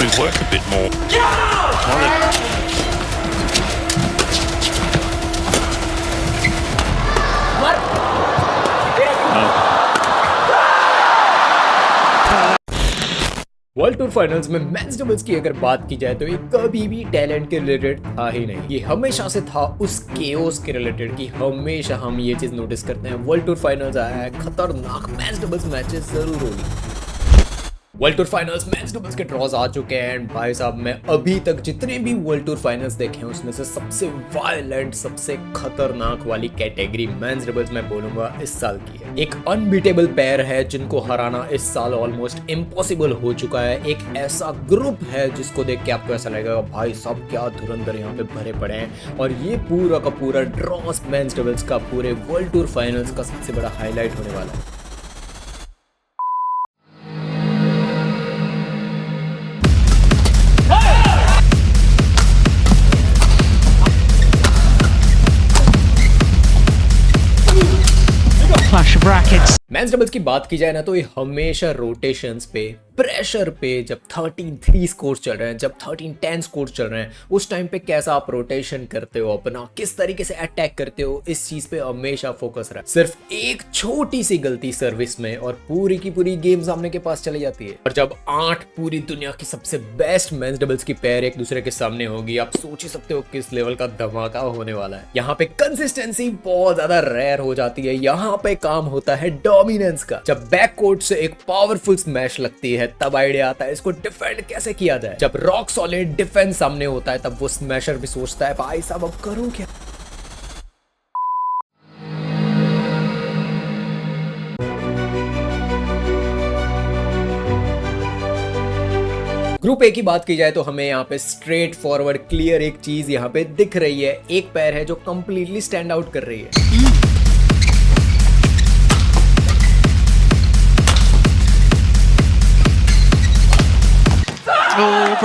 probably work a bit more. Well, world tour finals में men's doubles की अगर बात की जाए तो ये कभी भी टैलेंट के रिलेटेड था ही नहीं। ये हमेशा से था उस केओस के रिलेटेड कि हमेशा हम ये चीज नोटिस करते हैं वर्ल्ड टूर फाइनल्स आया है, खतरनाक मेंस डबल्स मैचेस जरूर होगी। World tour finals men's doubles के ड्रॉज आ चुके हैं एंड भाई साहब मैं अभी तक जितने भी वर्ल्ड टूर फाइनल्स देखे हैं उसमें से सबसे वायलेंट, सबसे खतरनाक वाली कैटेगरी मेंस डबल्स मैं बोलूंगा इस साल की है। एक अनबीटेबल पेयर है जिनको हराना इस साल ऑलमोस्ट इम्पॉसिबल हो चुका है। एक ऐसा ग्रुप है जिसको देख के आपको ऐसा लगेगा भाई साहब क्या धुरंधर यहाँ पे भरे पड़े हैं, और ये पूरा का पूरा ड्रॉस मेंस डबल्स का पूरे वर्ल्ड टूर फाइनल्स का सबसे बड़ा हाईलाइट होने वाला है। मेंस डबल्स की बात की जाए ना तो ये हमेशा रोटेशंस पे, प्रेशर पे, जब 13-3 स्कोर चल रहे हैं, जब 13-10 स्कोर चल रहे हैं, उस टाइम पे कैसा आप रोटेशन करते हो, अपना किस तरीके से अटैक करते हो, इस चीज पे हमेशा फोकस रहा। सिर्फ एक छोटी सी गलती सर्विस में और पूरी की पूरी गेम सामने के पास चली जाती है। और जब 8 पूरी दुनिया की सबसे बेस्ट मेंस डबल्स की पेयर एक दूसरे के सामने होगी, आप सोच ही सकते हो किस लेवल का धमाका होने वाला है। यहाँ पे कंसिस्टेंसी बहुत ज्यादा रेयर हो जाती है। यहाँ पे काम होता है डोमिनेंस का। जब बैक कोर्ट से एक पावरफुल स्मैश लगती है तब आइडिया आता है इसको डिफेंड कैसे किया जाए। जब रॉक सॉलिड डिफेंस सामने होता है तब वो स्मैशर भी सोचता है भाई साहब अब करूं क्या। ग्रुप ए की बात की जाए तो हमें यहाँ पे स्ट्रेट फॉरवर्ड क्लियर एक चीज यहाँ पे दिख रही है। एक पैर है जो कंप्लीटली स्टैंड आउट कर रही है।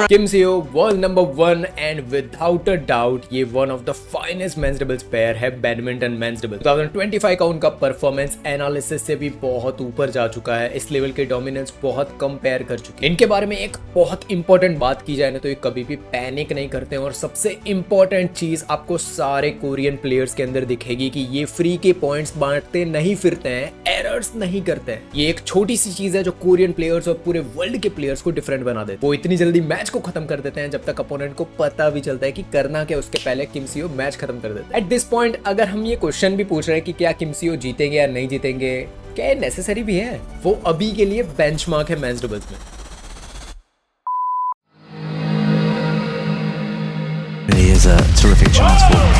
Kim Seo world number 1 and without a doubt ये one of the finest men's doubles pair है बैडमिंटन मेंस डबल्स। 2025 का उनका परफॉर्मेंस एनालिसिस से भी बहुत ऊपर जा चुका है। इस लेवल के डोमिनेंस बहुत कंपेयर कर चुके हैं। इनके बारे में एक बहुत इंपॉर्टेंट बात की जाए ना तो ये कभी भी पैनिक नहीं करते हैं, और सबसे इंपॉर्टेंट चीज आपको सारे कोरियन प्लेयर्स के अंदर दिखेगी कि ये फ्री के पॉइंट्स बांटते नहीं फिरते हैं, एरर्स नहीं करते हैं। ये एक छोटी सी चीज है जो कोरियन प्लेयर्स और पूरे वर्ल्ड के प्लेयर्स को डिफरेंट बना देते। वो इतनी जल्दी मैच को खत्म कर देते हैं जब तक अपोनेंट को पता भी चलता है कि करना क्या, उसके पहले किमसियो मैच खत्म कर देते हैं। एट दिस पॉइंट अगर हम ये क्वेश्चन भी पूछ रहे हैं कि क्या किमसियो जीतेंगे या नहीं जीतेंगे, क्या नेसेसरी भी है, वो अभी के लिए बेंचमार्क है मेंस डबल्स में। He is a terrific chance for me.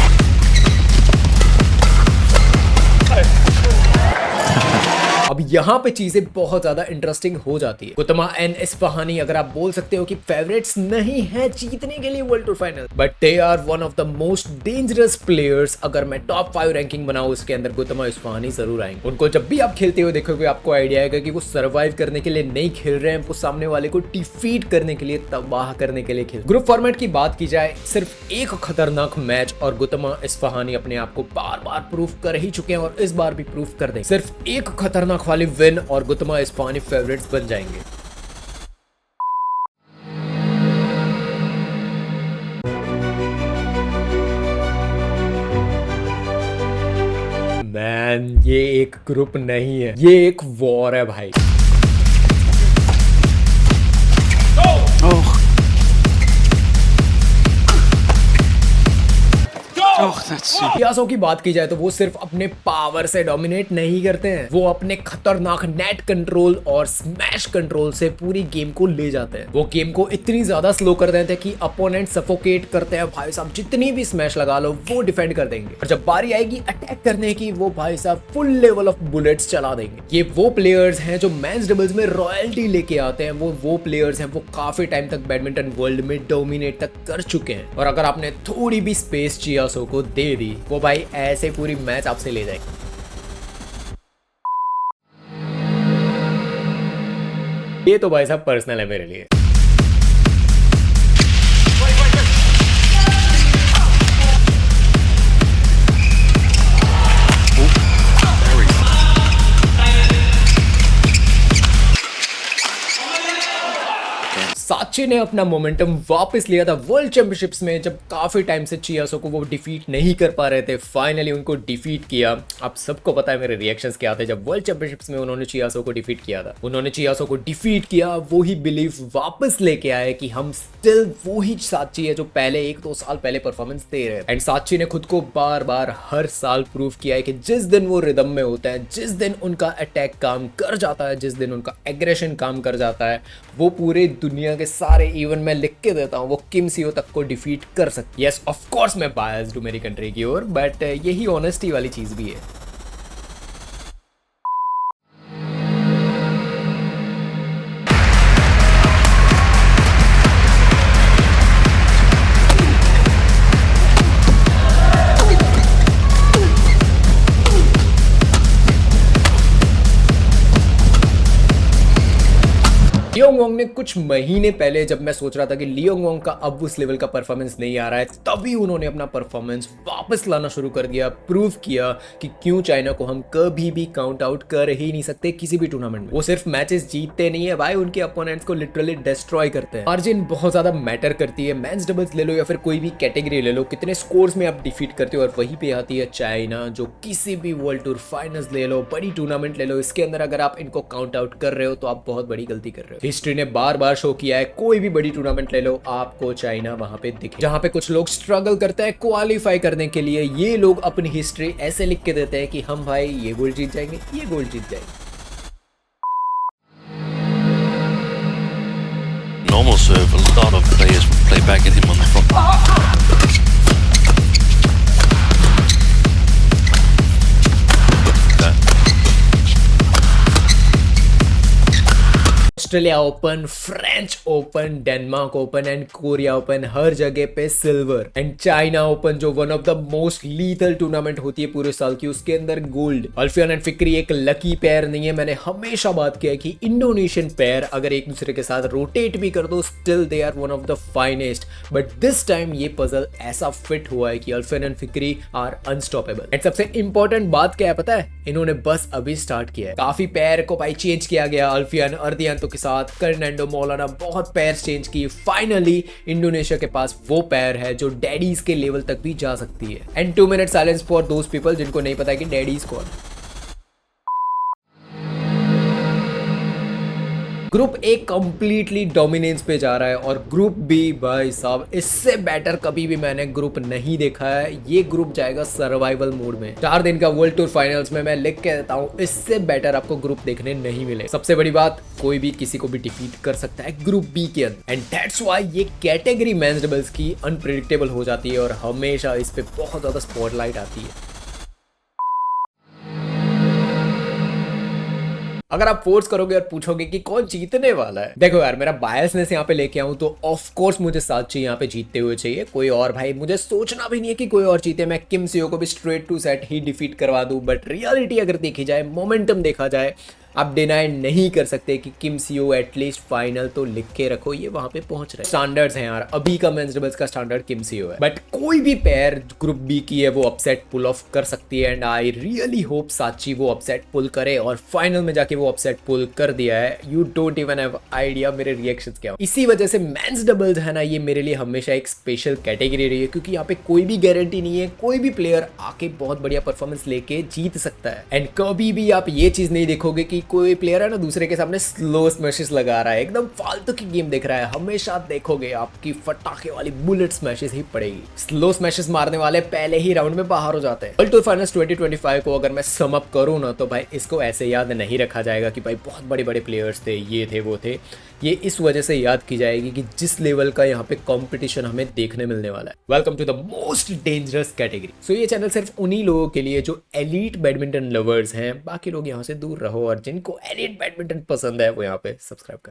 अब यहाँ पे चीजें बहुत ज्यादा इंटरेस्टिंग हो जाती है। गुतमा एंड इस्फहानी अगर आप बोल सकते हो कि फेवरेट्स नहीं है जीतने के लिए world tour final, but they are one of the most dangerous players. अगर मैं टॉप 5 रैंकिंग बनाऊं उसके अंदर गुतमा इस्फहानी जरूर आएंगे। उनको जब भी आप खेलते हुए देखोगे आपको आइडिया आएगा कि वो सर्वाइव करने के लिए नहीं खेल रहे हैं, वो सामने वाले को डिफीट करने के लिए, तबाह करने के लिए खेल। ग्रुप फॉर्मेट की बात की जाए, सिर्फ एक खतरनाक मैच और गुतमा इस्फहानी अपने आप को बार बार प्रूफ कर ही चुके हैं और इस बार भी प्रूफ कर देंगे। सिर्फ एक खतरनाक वाली विन और गुतमा इस्फहानी फेवरेट्स बन जाएंगे। मैन ये एक ग्रुप नहीं है, ये एक वॉर है भाई। यासो की बात की जाए तो वो सिर्फ अपने पावर से डोमिनेट नहीं करते हैं, वो अपने खतरनाक नेट कंट्रोल और स्मैश कंट्रोल से पूरी गेम को ले जाते हैं। वो गेम को इतनी ज्यादा स्लो कर देते हैं कि अपोनेंट सफोकेट करते हैं। भाई साहब जितनी भी स्मैश लगा लो वो डिफेंड कर देंगे, और जब बारी आएगी अटैक करने की वो भाई साहब फुल लेवल ऑफ बुलेट्स चला देंगे। ये वो प्लेयर्स हैं जो मेंस डबल्स में रॉयल्टी लेके आते हैं। वो प्लेयर्स हैं वो काफी टाइम तक बैडमिंटन वर्ल्ड में डोमिनेट तक कर चुके हैं, और अगर आपने थोड़ी भी स्पेस चियासो को दे दी वो भाई ऐसे पूरी मैच आपसे ले जाएगी। ये तो भाई साहब पर्सनल है मेरे लिए। साची ने अपना मोमेंटम वापस लिया था वर्ल्ड चैंपियनशिप्स में, जब काफी टाइम से चियासो को वो डिफीट नहीं कर पा रहे थे, फाइनली उनको डिफीट किया। आप सबको पता है मेरे रिएक्शंस क्या थे जब वर्ल्ड चैंपियनशिप्स में उन्होंने चियासो को डिफीट किया था। उन्होंने चियासो को डिफीट किया, वो ही बिलीफ वापस लेके आए कि हम स्टिल वो ही साची है जो पहले 1-2 साल पहले परफॉर्मेंस दे रहे हैं। एंड साची ने खुद को बार बार हर साल प्रूव किया है कि जिस दिन वो रिदम में होता है, जिस दिन उनका अटैक काम कर जाता है, जिस दिन उनका एग्रेशन काम कर जाता है, वो पूरे दुनिया के सारे इवन मैं लिख के देता हूँ वो किम सीओ तक को डिफीट कर सकती है। यस ऑफ कोर्स मैं बायस्ड हूँ मेरी कंट्री की ओर, बट यही ऑनेस्टी वाली चीज भी है। लियोंग वोंग ने कुछ महीने पहले, जब मैं सोच रहा था कि लियोंग वोंग का अब उस लेवल का परफॉर्मेंस नहीं आ रहा है, तभी उन्होंने अपना परफॉर्मेंस वापस लाना शुरू कर दिया, प्रूव किया कि क्यों चाइना को हम कभी भी काउंट आउट कर ही नहीं सकते किसी भी टूर्नामेंट में। वो सिर्फ मैचेस जीतते नहीं है भाई, उनके अपोनेंट्स को लिटरली डिस्ट्रॉय करते हैं। मार्जिन बहुत ज्यादा मैटर करती है। मेंस डबल्स ले लो या फिर कोई भी कैटेगरी ले लो, कितने स्कोर्स में आप डिफीट करते हो, और वहीं पे आती है चाइना, जो किसी भी वर्ल्ड टूर फाइनल्स ले लो, बड़ी टूर्नामेंट ले लो, इसके अंदर अगर आप इनको काउंट आउट कर रहे हो तो आप बहुत बड़ी गलती कर रहे हो। हिस्ट्री ने बार बार शो किया है, कोई भी बड़ी टूर्नामेंट ले लो आपको चाइना वहां पे दिखे। जहां पे कुछ लोग स्ट्रगल करते हैं क्वालिफाई करने के लिए, ये लोग अपनी हिस्ट्री ऐसे लिख के देते हैं कि हम भाई ये गोल्ड जीत जाएंगे, ये गोल्ड जीत जाएंगे। Normal serve, a lot of players play back at him on the front. Australia Open, French Open, Denmark Open and Korea Open, हर जगह पे सिल्वर। एंड चाइना ओपन जो one of the most lethal tournament होती है पूरे साल की, उसके अंदर गोल्ड। अल्फियन एंड फिक्री एक लकी पेयर नहीं है। मैंने हमेशा बात किया है कि इंडोनेशियन पेयर अगर एक दूसरे के साथ रोटेट भी कर दो, still they are one of the finest. But this time ये पजल ऐसा फिट हुआ है कि Alfian and Fikri are unstoppable. And सबसे इंपॉर्टेंट बात क्या है पता है, इन्होंने बस अभी स्टार्ट किया है। काफी पेयर को भाई चेंज किया गया, अल्फियन अर्दियान के साथ फर्नांडो मौलाना बहुत पैर चेंज की। फाइनली इंडोनेशिया के पास वो पैर है जो डैडीज के लेवल तक भी जा सकती है। And 2 minute silence for those people जिनको नहीं पता कि डैडीज कौन है। ग्रुप ए कंप्लीटली डोमिनेंस पे जा रहा है, और ग्रुप बी भाई साहब इससे बेटर कभी भी मैंने ग्रुप नहीं देखा है। ये ग्रुप जाएगा सर्वाइवल मोड में। 4 दिन का वर्ल्ड टूर फाइनल्स में मैं लिख के देता हूँ, इससे बेटर आपको ग्रुप देखने नहीं मिले। सबसे बड़ी बात, कोई भी किसी को भी डिफीट कर सकता है ग्रुप बी के अंदर। एंड दैट्स व्हाई ये कैटेगरी मेंस डबल्स की अनप्रेडिक्टेबल हो जाती है, और हमेशा इस पे बहुत ज्यादा स्पॉटलाइट आती है। अगर आप फोर्स करोगे और पूछोगे कि कौन जीतने वाला है, देखो यार मेरा बायसनेस यहाँ पे लेके आऊं तो ऑफ कोर्स मुझे साची यहाँ पे जीतते हुए चाहिए। कोई और भाई मुझे सोचना भी नहीं है कि कोई और जीते, मैं किम सीओ को भी स्ट्रेट टू सेट ही डिफीट करवा दूं। बट रियलिटी अगर देखी जाए, मोमेंटम देखा जाए, आप डिनाई नहीं कर सकते कि किम सीओ एटलीस्ट फाइनल तो लिख के रखो, ये वहां पे पहुंच रहे। स्टैंडर्ड्स हैं यार, अभी का मेंस डबल्स का स्टैंडर्ड किम सीओ है। बट कोई भी पेयर ग्रुप बी की है वो अपसेट पुल ऑफ कर सकती है। एंड आई रियली होप साची वो अपसेट पुल करे, और फाइनल में जाके वो अपसेट पुल कर दिया है। You don't even have idea मेरे रिएक्शंस क्या हो। इसी वजह से मेंस डबल्स है ना, ये मेरे लिए हमेशा एक स्पेशल कैटेगरी रही है, क्योंकि यहाँ पे कोई भी गारंटी नहीं है, कोई भी प्लेयर आके बहुत बढ़िया परफॉर्मेंस लेके जीत सकता है। एंड कभी भी आप ये चीज नहीं देखोगे कि कोई प्लेयर है ना दूसरे के सामने स्लो स्मैशेस लगा रहा है, एकदम फालतू की गेम दिख रहा है। हमेशा देखोगे आपकी फटाके वाली बुलेट स्मैशेस ही पड़ेगी। स्लो स्मैशेस मारने वाले पहले ही राउंड में बाहर हो जाते हैं। वर्ल्ड टूर फाइनल्स 2025 को अगर मैं सम अप करूं ना, तो भाई इसको ऐसे याद नहीं रखा जाएगा कि भाई बहुत बड़े बड़े प्लेयर्स थे, ये थे वो थे। ये इस वजह से याद की जाएगी कि जिस लेवल का यहाँ पे कंपटीशन हमें देखने मिलने वाला है। Welcome to the most dangerous category. So ये चैनल सिर्फ उन्हीं लोगों के लिए जो एलीट बैडमिंटन लवर्स हैं, बाकी लोग यहाँ से दूर रहो, और जिनको एलीट बैडमिंटन पसंद है वो यहाँ पे सब्सक्राइब करें।